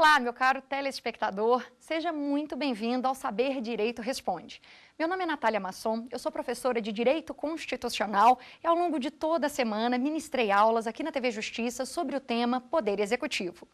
Olá, meu caro telespectador, seja muito bem-vindo ao Saber Direito Responde. Meu nome é Natália Masson, eu sou professora de Direito Constitucional e ao longo de toda a semana ministrei aulas aqui na TV Justiça sobre o tema Poder Executivo.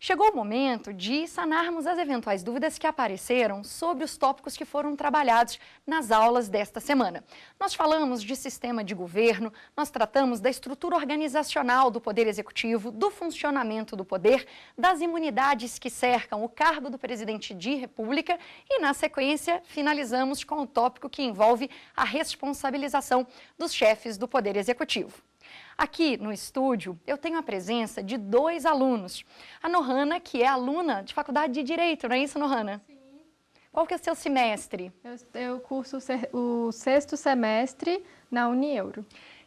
Chegou o momento de sanarmos as eventuais dúvidas que apareceram sobre os tópicos que foram trabalhados nas aulas desta semana. Nós falamos de sistema de governo, nós tratamos da estrutura organizacional do Poder Executivo, do funcionamento do poder, das imunidades que cercam o cargo do presidente de República e, na sequência, finalizamos com o tópico que envolve a responsabilização dos chefes do Poder Executivo. Aqui no estúdio, eu tenho a presença de dois alunos. A Nohana, que é aluna de Faculdade de Direito, não é isso, Nohana? Sim. Qual que é o seu semestre? Eu curso o 6º semestre na Unieuro.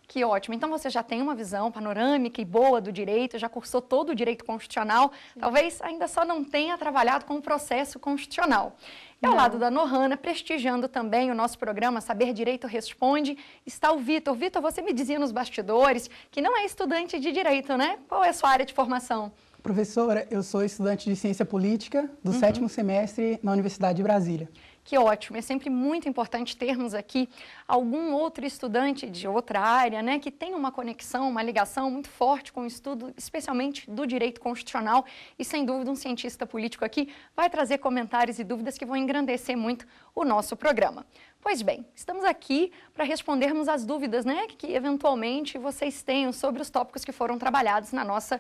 Que ótimo. Então você já tem uma visão panorâmica e boa do direito, já cursou todo o direito constitucional, sim. Talvez ainda só não tenha trabalhado com o processo constitucional. E ao lado da Nohana, prestigiando também o nosso programa Saber Direito Responde, está o Vitor. Vitor, você me dizia nos bastidores que não é estudante de direito, né? Qual é a sua área de formação? Professora, eu sou estudante de Ciência Política do 7º semestre na Universidade de Brasília. Que ótimo, é sempre muito importante termos aqui algum outro estudante de outra área, né, que tenha uma conexão, uma ligação muito forte com o estudo, especialmente do direito constitucional, e sem dúvida um cientista político aqui vai trazer comentários e dúvidas que vão engrandecer muito o nosso programa. Pois bem, estamos aqui para respondermos as dúvidas, né, que eventualmente vocês tenham sobre os tópicos que foram trabalhados na nossa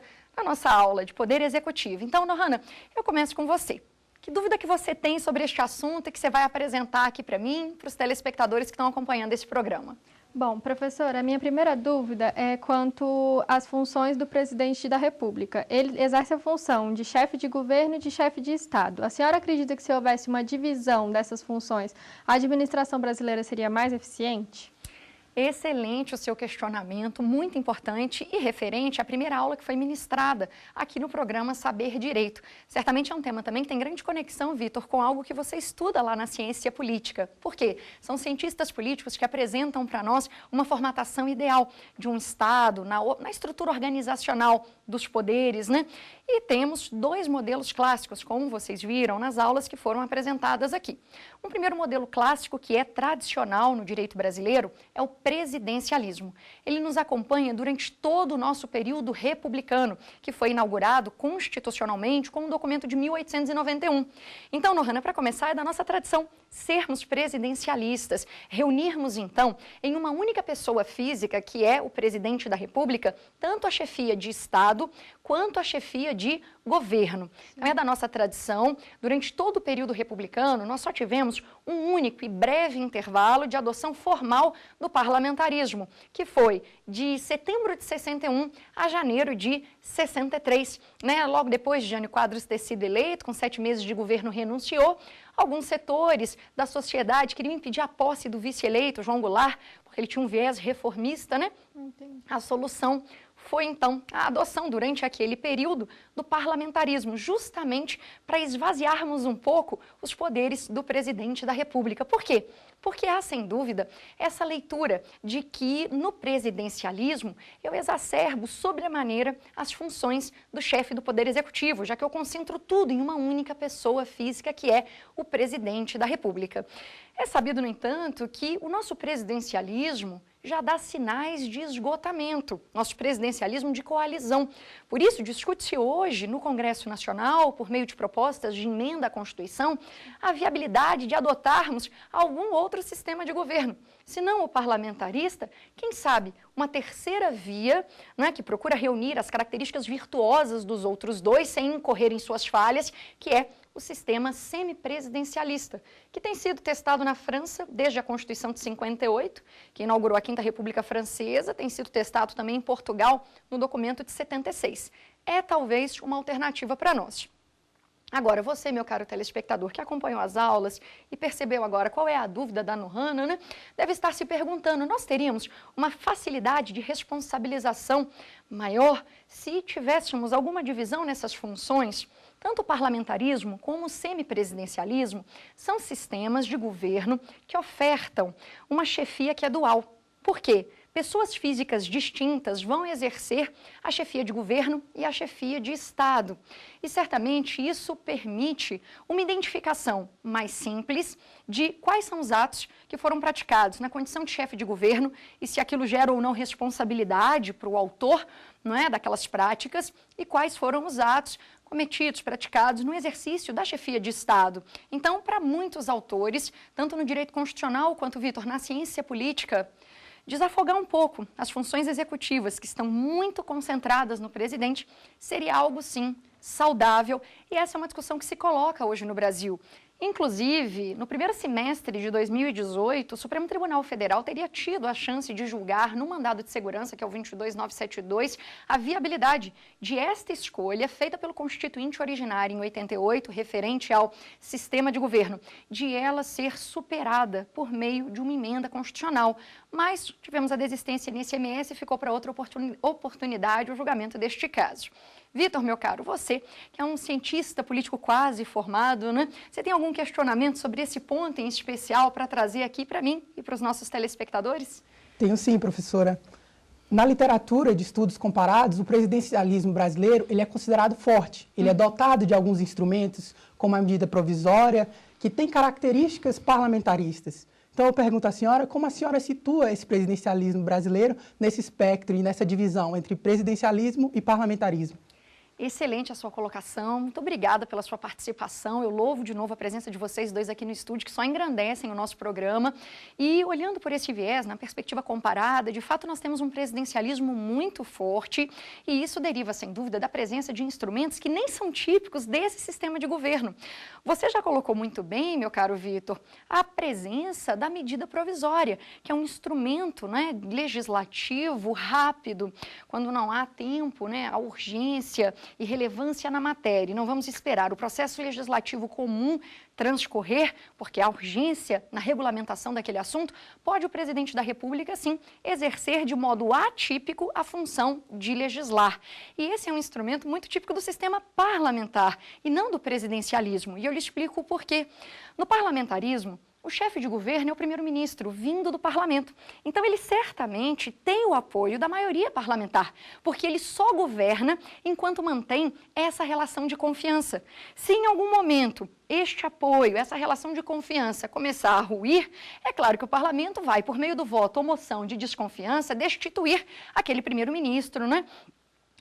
aula de Poder Executivo. Então, Nohana, eu começo com você. Que dúvida que você tem sobre este assunto e que você vai apresentar aqui para mim, para os telespectadores que estão acompanhando esse programa? Bom, professora, a minha primeira dúvida é quanto às funções do presidente da República. Ele exerce a função de chefe de governo e de chefe de Estado. A senhora acredita que se houvesse uma divisão dessas funções, a administração brasileira seria mais eficiente? Excelente o seu questionamento, muito importante e referente à primeira aula que foi ministrada aqui no programa Saber Direito. Certamente é um tema também que tem grande conexão, Vitor, com algo que você estuda lá na ciência política. Por quê? São cientistas políticos que apresentam para nós uma formatação ideal de um Estado, na estrutura organizacional dos poderes, né? E temos dois modelos clássicos, como vocês viram nas aulas que foram apresentadas aqui. Um primeiro modelo clássico, que é tradicional no direito brasileiro, é o presidencialismo. Ele nos acompanha durante todo o nosso período republicano, que foi inaugurado constitucionalmente com um documento de 1891. Então, Nohana, para começar, é da nossa tradição sermos presidencialistas, reunirmos, então, em uma única pessoa física, que é o presidente da República, tanto a chefia de Estado quanto a chefia de governo. Então, é da nossa tradição, durante todo o período republicano, nós só tivemos um único e breve intervalo de adoção formal do parlamentarismo, que foi de setembro de 61 a janeiro de 63. Né? Logo depois de Jânio Quadros ter sido eleito, com 7 meses de governo, renunciou. Alguns setores da sociedade queriam impedir a posse do vice-eleito, João Goulart, porque ele tinha um viés reformista, né? Entendi. A solução foi, então, a adoção durante aquele período do parlamentarismo, justamente para esvaziarmos um pouco os poderes do presidente da República. Por quê? Porque há, sem dúvida, essa leitura de que no presidencialismo eu exacerbo sobremaneira as funções do chefe do Poder Executivo, já que eu concentro tudo em uma única pessoa física, que é o presidente da República. É sabido, no entanto, que o nosso presidencialismo já dá sinais de esgotamento, nosso presidencialismo de coalizão. Por isso, discute-se hoje no Congresso Nacional, por meio de propostas de emenda à Constituição, a viabilidade de adotarmos algum outro sistema de governo. Se não o parlamentarista, quem sabe uma terceira via, né, que procura reunir as características virtuosas dos outros dois sem incorrer em suas falhas, que é o sistema semipresidencialista, que tem sido testado na França desde a Constituição de 58, que inaugurou a Quinta República Francesa, tem sido testado também em Portugal no documento de 76. É talvez uma alternativa para nós. Agora, você, meu caro telespectador, que acompanhou as aulas e percebeu agora qual é a dúvida da Nohana, né, deve estar se perguntando, nós teríamos uma facilidade de responsabilização maior se tivéssemos alguma divisão nessas funções? Tanto o parlamentarismo como o semipresidencialismo são sistemas de governo que ofertam uma chefia que é dual. Por quê? pessoas físicas distintas vão exercer a chefia de governo e a chefia de Estado. E certamente isso permite uma identificação mais simples de quais são os atos que foram praticados na condição de chefe de governo e se aquilo gera ou não responsabilidade para o autor, não é, daquelas práticas, e quais foram os atos cometidos, praticados no exercício da chefia de Estado. Então, para muitos autores, tanto no direito constitucional quanto, Vitor, na ciência política, desafogar um pouco as funções executivas que estão muito concentradas no presidente seria algo, sim, saudável, e essa é uma discussão que se coloca hoje no Brasil. Inclusive, no primeiro semestre de 2018, o Supremo Tribunal Federal teria tido a chance de julgar no mandado de segurança, que é o 22972, a viabilidade de esta escolha feita pelo Constituinte originário em 88, referente ao sistema de governo, de ela ser superada por meio de uma emenda constitucional. Mas tivemos a desistência nesse MS e ficou para outra oportunidade o julgamento deste caso. Vitor, meu caro, você que é um cientista político quase formado, né? Você tem algum questionamento sobre esse ponto em especial para trazer aqui para mim e para os nossos telespectadores? Tenho sim, professora. Na literatura de estudos comparados, o presidencialismo brasileiro ele é considerado forte. Ele é dotado de alguns instrumentos, como a medida provisória, que tem características parlamentaristas. Então, eu pergunto à senhora como a senhora situa esse presidencialismo brasileiro nesse espectro e nessa divisão entre presidencialismo e parlamentarismo. Excelente a sua colocação, muito obrigada pela sua participação, eu louvo de novo a presença de vocês dois aqui no estúdio, que só engrandecem o nosso programa, e olhando por esse viés, na perspectiva comparada, de fato nós temos um presidencialismo muito forte, e isso deriva, sem dúvida, da presença de instrumentos que nem são típicos desse sistema de governo. Você já colocou muito bem, meu caro Vitor, a presença da medida provisória, que é um instrumento, né, legislativo rápido, quando não há tempo, né, a urgência e relevância na matéria. Não vamos esperar o processo legislativo comum transcorrer, porque há urgência na regulamentação daquele assunto, pode o presidente da República, sim, exercer de modo atípico a função de legislar. E esse é um instrumento muito típico do sistema parlamentar e não do presidencialismo. E eu lhe explico o porquê. No parlamentarismo, o chefe de governo é o primeiro-ministro, vindo do parlamento. Então, ele certamente tem o apoio da maioria parlamentar, porque ele só governa enquanto mantém essa relação de confiança. Se em algum momento este apoio, essa relação de confiança começar a ruir, é claro que o parlamento vai, por meio do voto ou moção de desconfiança, destituir aquele primeiro-ministro, né?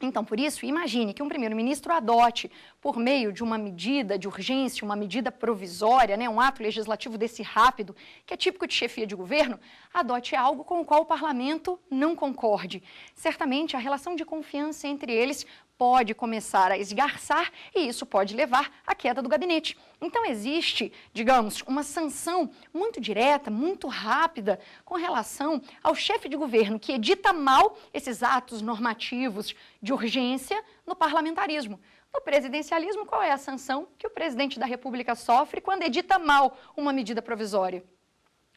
Então, por isso, imagine que um primeiro-ministro adote, por meio de uma medida de urgência, uma medida provisória, né, um ato legislativo desse rápido, que é típico de chefia de governo, adote algo com o qual o parlamento não concorde. Certamente, a relação de confiança entre eles pode começar a esgarçar e isso pode levar à queda do gabinete. Então existe, digamos, uma sanção muito direta, muito rápida com relação ao chefe de governo que edita mal esses atos normativos de urgência no parlamentarismo. No presidencialismo, qual é a sanção que o presidente da República sofre quando edita mal uma medida provisória?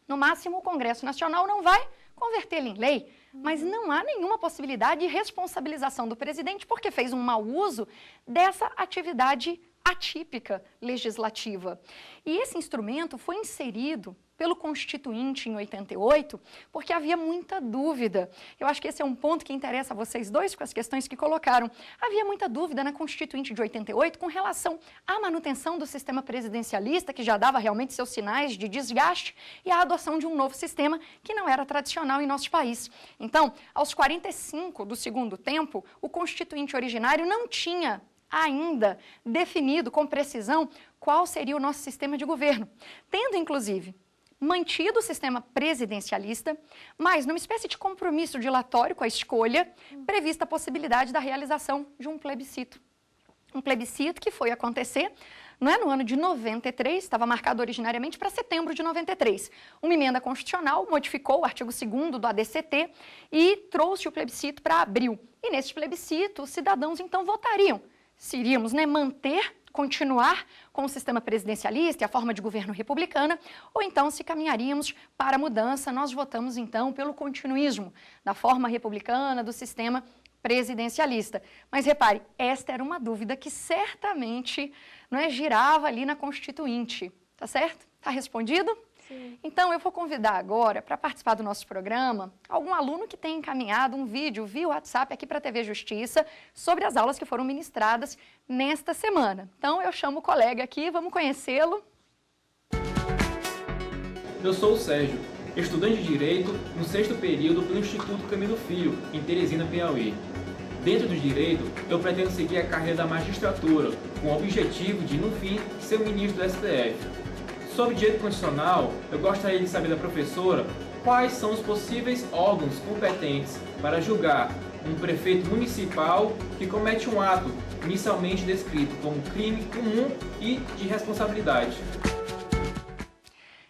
No máximo, o Congresso Nacional não vai convertê-la em lei, mas não há nenhuma possibilidade de responsabilização do presidente porque fez um mau uso dessa atividade atípica legislativa. E esse instrumento foi inserido pelo Constituinte em 88, porque havia muita dúvida. Eu acho que esse é um ponto que interessa a vocês dois com as questões que colocaram. Havia muita dúvida na Constituinte de 88 com relação à manutenção do sistema presidencialista, que já dava realmente seus sinais de desgaste, e à adoção de um novo sistema que não era tradicional em nosso país. Então, aos 45 do segundo tempo, o Constituinte originário não tinha ainda definido com precisão qual seria o nosso sistema de governo, tendo, inclusive, mantido o sistema presidencialista, mas numa espécie de compromisso dilatório com a escolha, prevista a possibilidade da realização de um plebiscito. Um plebiscito que foi acontecer, não é, no ano de 93, estava marcado originariamente para setembro de 93. Uma emenda constitucional modificou o artigo 2º do ADCT e trouxe o plebiscito para abril. E nesse plebiscito, os cidadãos então votariam se iríamos, né, continuar com o sistema presidencialista e a forma de governo republicana, ou então se caminharíamos para a mudança. Nós votamos então pelo continuismo da forma republicana do sistema presidencialista. Mas repare, esta era uma dúvida que certamente, não é, girava ali na Constituinte, tá certo? Tá respondido? Sim. Então, eu vou convidar agora para participar do nosso programa algum aluno que tenha encaminhado um vídeo via WhatsApp aqui para a TV Justiça sobre as aulas que foram ministradas nesta semana. Então, eu chamo o colega aqui, vamos conhecê-lo. Eu sou o Sérgio, estudante de Direito no 6º período pelo Instituto Camilo Filho, em Teresina, Piauí. Dentro do Direito, eu pretendo seguir a carreira da magistratura, com o objetivo de, no fim, ser o ministro do STF. Sobre Direito Constitucional, eu gostaria de saber da professora quais são os possíveis órgãos competentes para julgar um prefeito municipal que comete um ato inicialmente descrito como crime comum e de responsabilidade.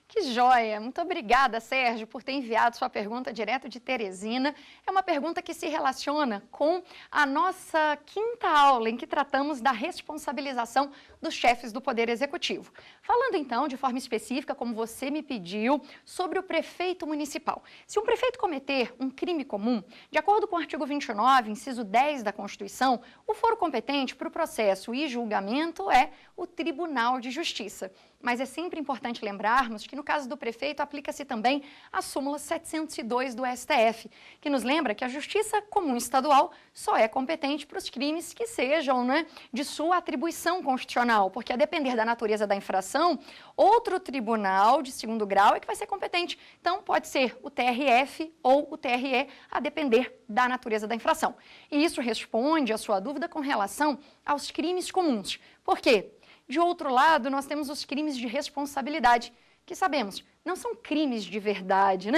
Que joia! Muito obrigada, Sérgio, por ter enviado sua pergunta direto de Teresina. É uma pergunta que se relaciona com a nossa 5ª aula, em que tratamos da responsabilização dos chefes do Poder Executivo. Falando, então, de forma específica, como você me pediu, sobre o prefeito municipal. Se um prefeito cometer um crime comum, de acordo com o artigo 29, inciso 10 da Constituição, o foro competente para o processo e julgamento é o Tribunal de Justiça. Mas é sempre importante lembrarmos que, no caso do prefeito, aplica-se também a súmula 702 do STF, que nos lembra que a Justiça Comum Estadual só é competente para os crimes que sejam, de sua atribuição constitucional, porque a depender da natureza da infração, outro tribunal de 2º grau é que vai ser competente. Então, pode ser o TRF ou o TRE, a depender da natureza da infração. E isso responde à sua dúvida com relação aos crimes comuns. Por quê? De outro lado, nós temos os crimes de responsabilidade, que sabemos, não são crimes de verdade,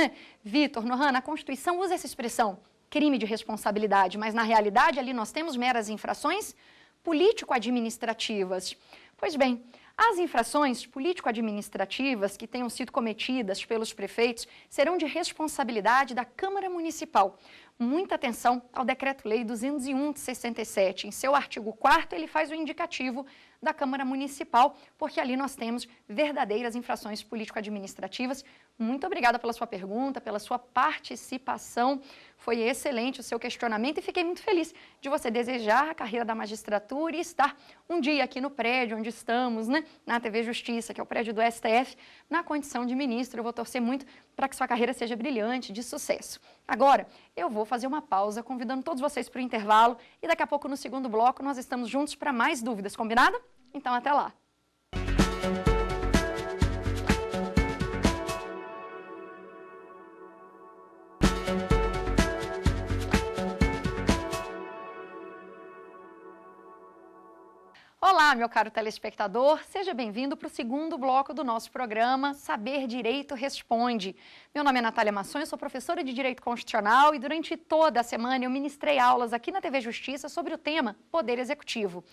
Vitor, Nohana, a Constituição usa essa expressão, crime de responsabilidade, mas na realidade ali nós temos meras infrações político-administrativas. Pois bem, as infrações político-administrativas que tenham sido cometidas pelos prefeitos serão de responsabilidade da Câmara Municipal. Muita atenção ao Decreto-Lei 201 de 67. Em seu artigo 4º, ele faz o indicativo da Câmara Municipal, porque ali nós temos verdadeiras infrações político-administrativas. Muito obrigada pela sua pergunta, pela sua participação. Foi excelente o seu questionamento e fiquei muito feliz de você desejar a carreira da magistratura e estar um dia aqui no prédio onde estamos, na TV Justiça, que é o prédio do STF, na condição de ministro. Eu vou torcer muito para que sua carreira seja brilhante, de sucesso. Agora, eu vou fazer uma pausa, convidando todos vocês para o intervalo e daqui a pouco, no segundo bloco, nós estamos juntos para mais dúvidas, combinado? Então, até lá! Olá, meu caro telespectador, seja bem-vindo para o segundo bloco do nosso programa Saber Direito Responde. Meu nome é Natália Masson, eu sou professora de Direito Constitucional e durante toda a semana eu ministrei aulas aqui na TV Justiça sobre o tema Poder Executivo.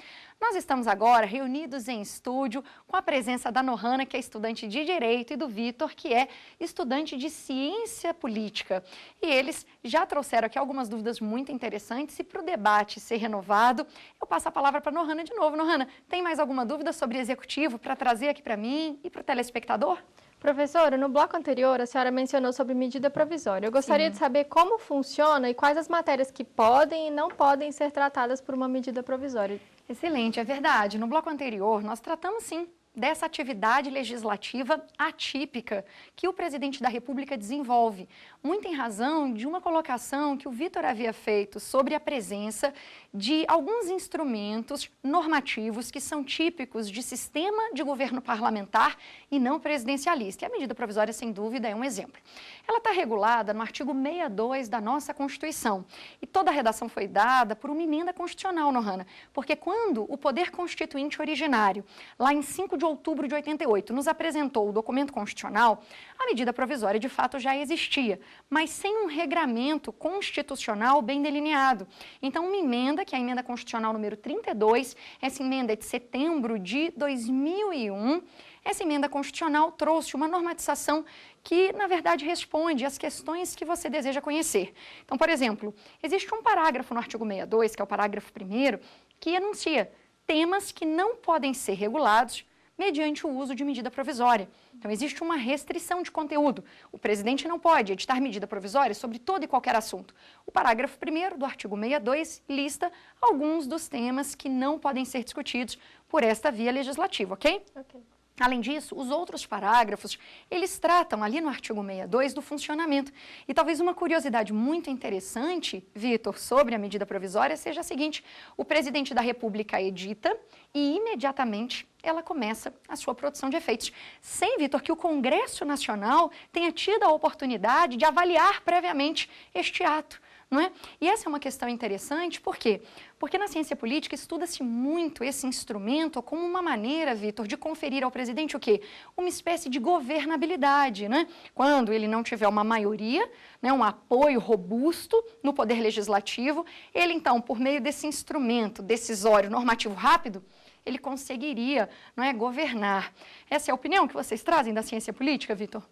Nós estamos agora reunidos em estúdio com a presença da Nohana, que é estudante de Direito, e do Vitor, que é estudante de Ciência Política. E eles já trouxeram aqui algumas dúvidas muito interessantes e para o debate ser renovado, eu passo a palavra para a Nohana de novo. Nohana, tem mais alguma dúvida sobre executivo para trazer aqui para mim e para o telespectador? Professora, no bloco anterior, a senhora mencionou sobre medida provisória. Eu gostaria de saber como funciona e quais as matérias que podem e não podem ser tratadas por uma medida provisória. Excelente, é verdade. No bloco anterior, nós tratamos, sim, dessa atividade legislativa atípica que o presidente da República desenvolve, muito em razão de uma colocação que o Vitor havia feito sobre a presença de alguns instrumentos normativos que são típicos de sistema de governo parlamentar e não presidencialista. E a medida provisória, sem dúvida, é um exemplo. Ela está regulada no artigo 62 da nossa Constituição. E toda a redação foi dada por uma emenda constitucional, Nohana, porque quando o Poder Constituinte originário, lá em 5 de outubro de 88, nos apresentou o documento constitucional, a medida provisória de fato já existia, mas sem um regramento constitucional bem delineado. Então, uma emenda, que é a emenda constitucional número 32, essa emenda é de setembro de 2001, essa emenda constitucional trouxe uma normatização que, na verdade, responde às questões que você deseja conhecer. Então, por exemplo, existe um parágrafo no artigo 62, que é o parágrafo 1º, que enuncia temas que não podem ser regulados mediante o uso de medida provisória. Então, existe uma restrição de conteúdo. O presidente não pode editar medida provisória sobre todo e qualquer assunto. O parágrafo 1º do artigo 62 lista alguns dos temas que não podem ser discutidos por esta via legislativa, ok? Ok. Além disso, os outros parágrafos, eles tratam ali no artigo 62 do funcionamento. E talvez uma curiosidade muito interessante, Vitor, sobre a medida provisória seja a seguinte: o presidente da República edita e imediatamente ela começa a sua produção de efeitos. Sem, Vitor, que o Congresso Nacional tenha tido a oportunidade de avaliar previamente este ato. Não é? E essa é uma questão interessante, por quê? Porque na ciência política estuda-se muito esse instrumento como uma maneira, Vitor, de conferir ao presidente o quê? Uma espécie de governabilidade, né? Quando ele não tiver uma maioria, né, um apoio robusto no poder legislativo, ele então, por meio desse instrumento decisório normativo rápido, ele conseguiria, não é, governar. Essa é a opinião que vocês trazem da ciência política, Vitor?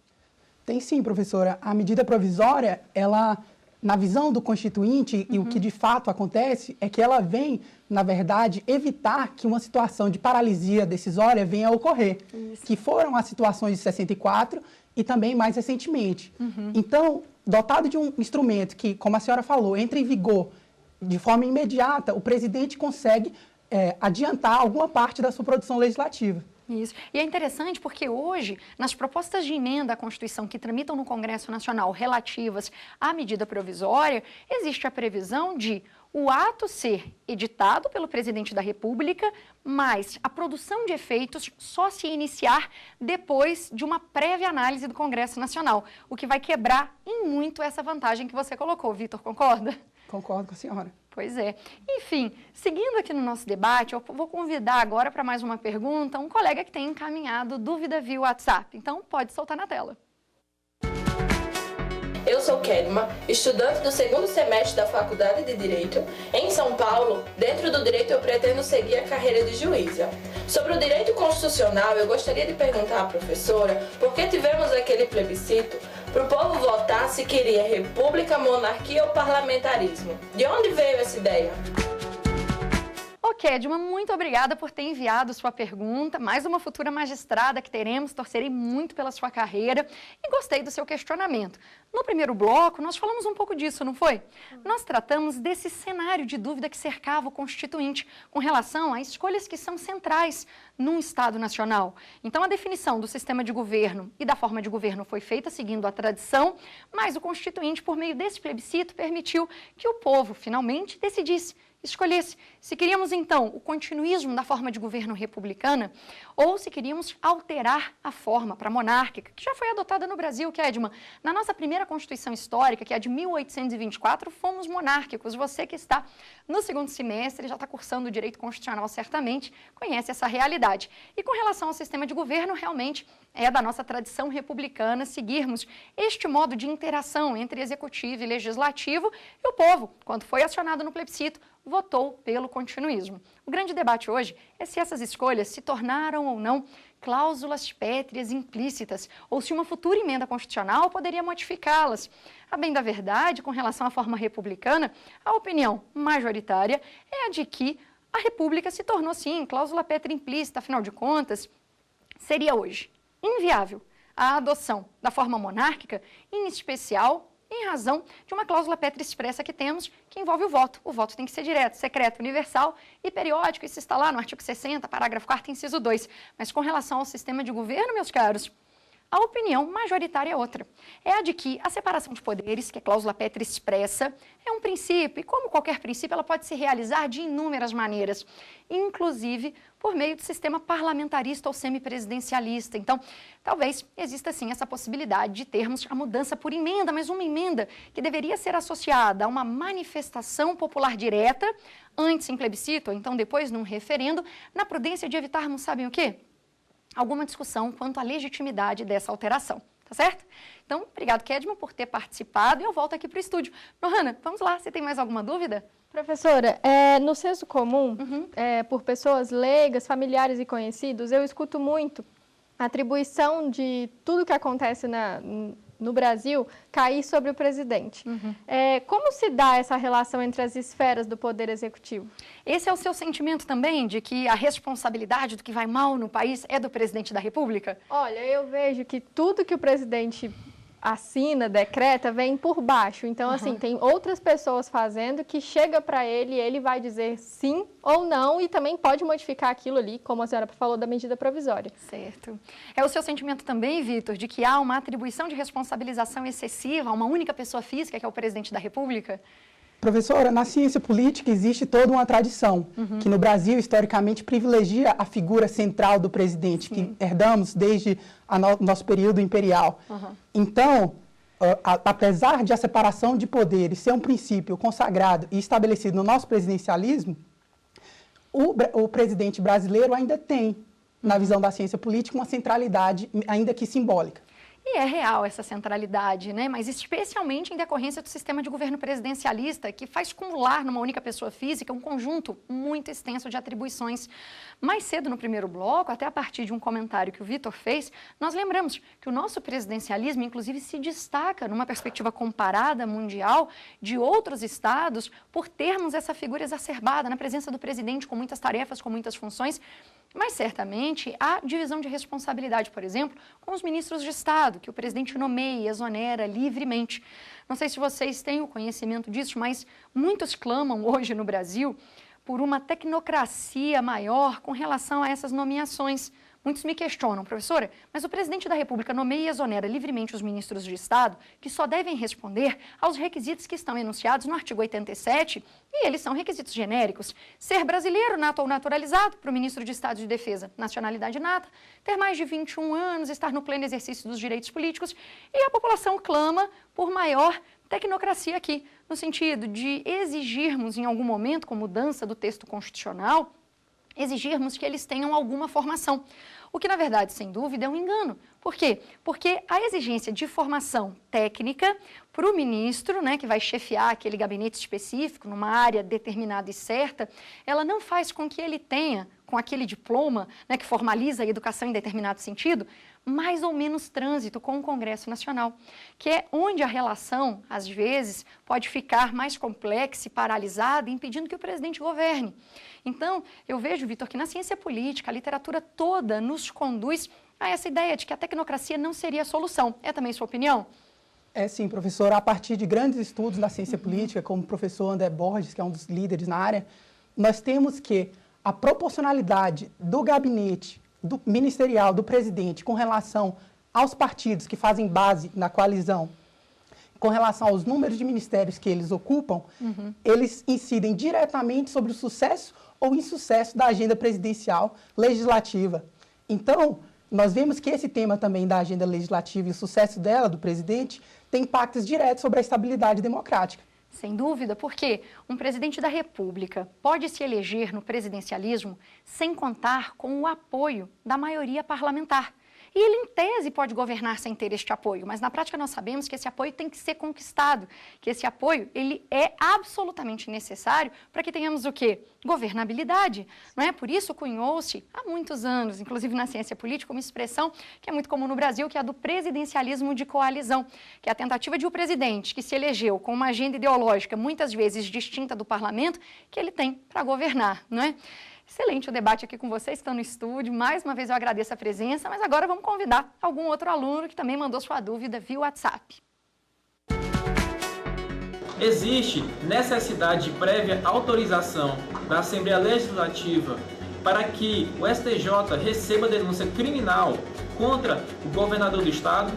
Tem sim, professora. A medida provisória, ela, na visão do Constituinte, e o que de fato acontece, é que ela vem, na verdade, evitar que uma situação de paralisia decisória venha a ocorrer, que foram as situações de 64 e também mais recentemente. Então, dotado de um instrumento que, como a senhora falou, entra em vigor de forma imediata, o presidente consegue adiantar alguma parte da sua produção legislativa. Isso. E é interessante porque hoje, nas propostas de emenda à Constituição que tramitam no Congresso Nacional relativas à medida provisória, existe a previsão de o ato ser editado pelo presidente da República, mas a produção de efeitos só se iniciar depois de uma prévia análise do Congresso Nacional, o que vai quebrar em muito essa vantagem que você colocou. Vitor, concorda? Concordo com a senhora. Pois é. Enfim, seguindo aqui no nosso debate, eu vou convidar agora para mais uma pergunta um colega que tem encaminhado dúvida via WhatsApp. Então, pode soltar na tela. Eu sou Kedma, estudante do segundo semestre da Faculdade de Direito. Em São Paulo, dentro do direito eu pretendo seguir a carreira de juíza. Sobre o direito constitucional, eu gostaria de perguntar à professora por que tivemos aquele plebiscito para o povo votar se queria república, monarquia ou parlamentarismo. De onde veio essa ideia? Kedma, muito obrigada por ter enviado sua pergunta. Mais uma futura magistrada que teremos, torcerei muito pela sua carreira e gostei do seu questionamento. No primeiro bloco, nós falamos um pouco disso, não foi? Nós tratamos desse cenário de dúvida que cercava o Constituinte com relação a escolhas que são centrais num Estado nacional. Então, a definição do sistema de governo e da forma de governo foi feita seguindo a tradição, mas o Constituinte, por meio desse plebiscito, permitiu que o povo finalmente decidisse, escolhesse se queríamos, então, o continuismo da forma de governo republicana ou se queríamos alterar a forma para monárquica, que já foi adotada no Brasil, Kedma. Na nossa primeira Constituição Histórica, que é de 1824, fomos monárquicos. Você que está no segundo semestre, já está cursando o Direito Constitucional, certamente conhece essa realidade. E com relação ao sistema de governo, realmente é da nossa tradição republicana seguirmos este modo de interação entre executivo e legislativo, e o povo, quando foi acionado no plebiscito, votou pelo continuismo. O grande debate hoje é se essas escolhas se tornaram ou não cláusulas pétreas implícitas, ou se uma futura emenda constitucional poderia modificá-las. A bem da verdade, com relação à forma republicana, a opinião majoritária é a de que a República se tornou, sim, cláusula pétrea implícita, afinal de contas, seria hoje inviável a adoção da forma monárquica, em especial em razão de uma cláusula pétrea expressa que temos, que envolve o voto. O voto tem que ser direto, secreto, universal e periódico, isso está lá no artigo 60, parágrafo 4º, inciso 2. Mas com relação ao sistema de governo, meus caros, a opinião majoritária é outra. É a de que a separação de poderes, que é cláusula pétrea expressa, é um princípio, e como qualquer princípio, ela pode se realizar de inúmeras maneiras, inclusive por meio do sistema parlamentarista ou semipresidencialista. Então, talvez exista sim essa possibilidade de termos a mudança por emenda, mas uma emenda que deveria ser associada a uma manifestação popular direta, antes em plebiscito, ou então depois num referendo, na prudência de evitarmos, sabem o quê? Alguma discussão quanto à legitimidade dessa alteração, tá certo? Então, obrigado, Kedma, por ter participado e eu volto aqui para o estúdio. Lohana, vamos lá, você tem mais alguma dúvida? Professora, no senso comum, por pessoas leigas, familiares e conhecidos, eu escuto muito a atribuição de tudo que acontece no Brasil cair sobre o presidente. Como se dá essa relação entre as esferas do Poder Executivo? Esse é o seu sentimento também, de que a responsabilidade do que vai mal no país é do presidente da República? Olha, eu vejo que tudo que o presidente assina, decreta, vem por baixo. Então, assim, tem outras pessoas fazendo que chega para ele e ele vai dizer sim ou não e também pode modificar aquilo ali, como a senhora falou, da medida provisória. Certo. É o seu sentimento também, Vitor, de que há uma atribuição de responsabilização excessiva a uma única pessoa física, que é o presidente da República? Professora, na ciência política existe toda uma tradição que no Brasil, historicamente, privilegia a figura central do presidente, que herdamos desde o nosso período imperial. Então, apesar de a separação de poderes ser um princípio consagrado e estabelecido no nosso presidencialismo, o presidente brasileiro ainda tem, na visão da ciência política, uma centralidade, ainda que simbólica. E é real essa centralidade, né? Mas especialmente em decorrência do sistema de governo presidencialista, que faz cumular numa única pessoa física um conjunto muito extenso de atribuições. Mais cedo no primeiro bloco, até a partir de um comentário que o Vitor fez, nós lembramos que o nosso presidencialismo, inclusive, se destaca numa perspectiva comparada mundial de outros estados por termos essa figura exacerbada na presença do presidente com muitas tarefas, com muitas funções. Mas, certamente, há divisão de responsabilidade, por exemplo, com os ministros de Estado, que o presidente nomeia e exonera livremente. Não sei se vocês têm o conhecimento disso, mas muitos clamam hoje no Brasil por uma tecnocracia maior com relação a essas nomeações. Muitos me questionam, professora, mas o presidente da República nomeia e exonera livremente os ministros de Estado, que só devem responder aos requisitos que estão enunciados no artigo 87, e eles são requisitos genéricos. Ser brasileiro, nato ou naturalizado, para o ministro de Estado de Defesa, nacionalidade nata, ter mais de 21 anos, estar no pleno exercício dos direitos políticos, e a população clama por maior tecnocracia aqui, no sentido de exigirmos, em algum momento, com mudança do texto constitucional, exigirmos que eles tenham alguma formação. O que, na verdade, sem dúvida, é um engano. Por quê? Porque a exigência de formação técnica para o ministro, né, que vai chefiar aquele gabinete específico, numa área determinada e certa, ela não faz com que ele tenha, com aquele diploma, né, que formaliza a educação em determinado sentido, mais ou menos trânsito com o Congresso Nacional, que é onde a relação, às vezes, pode ficar mais complexa e paralisada, impedindo que o presidente governe. Então, eu vejo, Vitor, que na ciência política, a literatura toda nos conduz a essa ideia de que a tecnocracia não seria a solução. É também sua opinião? É sim, professor. A partir de grandes estudos na ciência política, como o professor André Borges, que é um dos líderes na área, nós temos que a proporcionalidade do gabinete do ministerial, do presidente, com relação aos partidos que fazem base na coalizão, com relação aos números de ministérios que eles ocupam, eles incidem diretamente sobre o sucesso ou insucesso da agenda presidencial legislativa. Então, nós vemos que esse tema também da agenda legislativa e o sucesso dela, do presidente, tem impactos diretos sobre a estabilidade democrática. Sem dúvida, porque um presidente da República pode se eleger no presidencialismo sem contar com o apoio da maioria parlamentar. E ele, em tese, pode governar sem ter este apoio, mas na prática nós sabemos que esse apoio tem que ser conquistado, que esse apoio ele é absolutamente necessário para que tenhamos o quê? Governabilidade. Não é? Por isso cunhou-se há muitos anos, inclusive na ciência política, uma expressão que é muito comum no Brasil, que é a do presidencialismo de coalizão, que é a tentativa de um presidente que se elegeu com uma agenda ideológica muitas vezes distinta do parlamento, que ele tem para governar, não é? Excelente o debate aqui com vocês, estão no estúdio. Mais uma vez eu agradeço a presença, mas agora vamos convidar algum outro aluno que também mandou sua dúvida via WhatsApp. Existe necessidade de prévia autorização da Assembleia Legislativa para que o STJ receba denúncia criminal contra o governador do Estado?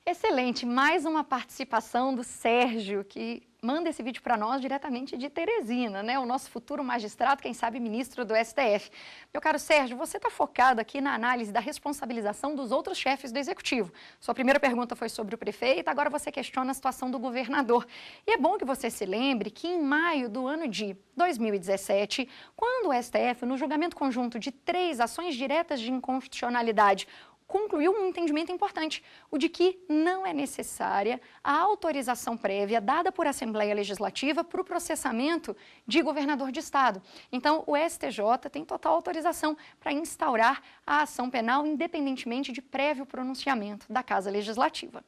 Excelente, mais uma participação do Sérgio, que manda esse vídeo para nós diretamente de Teresina, né? O nosso futuro magistrado, quem sabe ministro do STF. Meu caro Sérgio, você está focado aqui na análise da responsabilização dos outros chefes do Executivo. Sua primeira pergunta foi sobre o prefeito, agora você questiona a situação do governador. E é bom que você se lembre que em maio do ano de 2017, quando o STF, no julgamento conjunto de 3 ações diretas de inconstitucionalidade, concluiu um entendimento importante, o de que não é necessária a autorização prévia dada por Assembleia Legislativa para o processamento de governador de Estado. Então, o STJ tem total autorização para instaurar a ação penal independentemente de prévio pronunciamento da Casa Legislativa.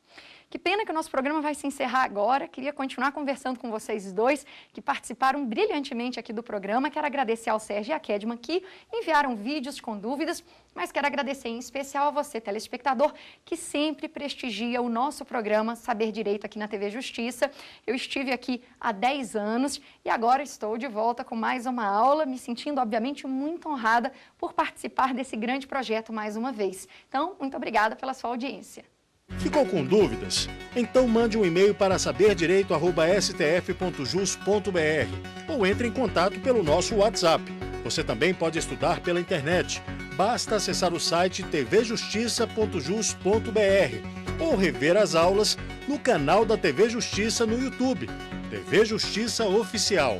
Que pena que o nosso programa vai se encerrar agora. Queria continuar conversando com vocês dois, que participaram brilhantemente aqui do programa. Quero agradecer ao Sérgio e à Kedman, que enviaram vídeos com dúvidas, mas quero agradecer em especial a você, telespectador, que sempre prestigia o nosso programa Saber Direito aqui na TV Justiça. Eu estive aqui há 10 anos e agora estou de volta com mais uma aula, me sentindo, obviamente, muito honrada por participar desse grande projeto mais uma vez. Então, muito obrigada pela sua audiência. Ficou com dúvidas? Então mande um e-mail para saberdireito@stf.jus.br ou entre em contato pelo nosso WhatsApp. Você também pode estudar pela internet. Basta acessar o site tvjustiça.jus.br ou rever as aulas no canal da TV Justiça no YouTube, TV Justiça Oficial.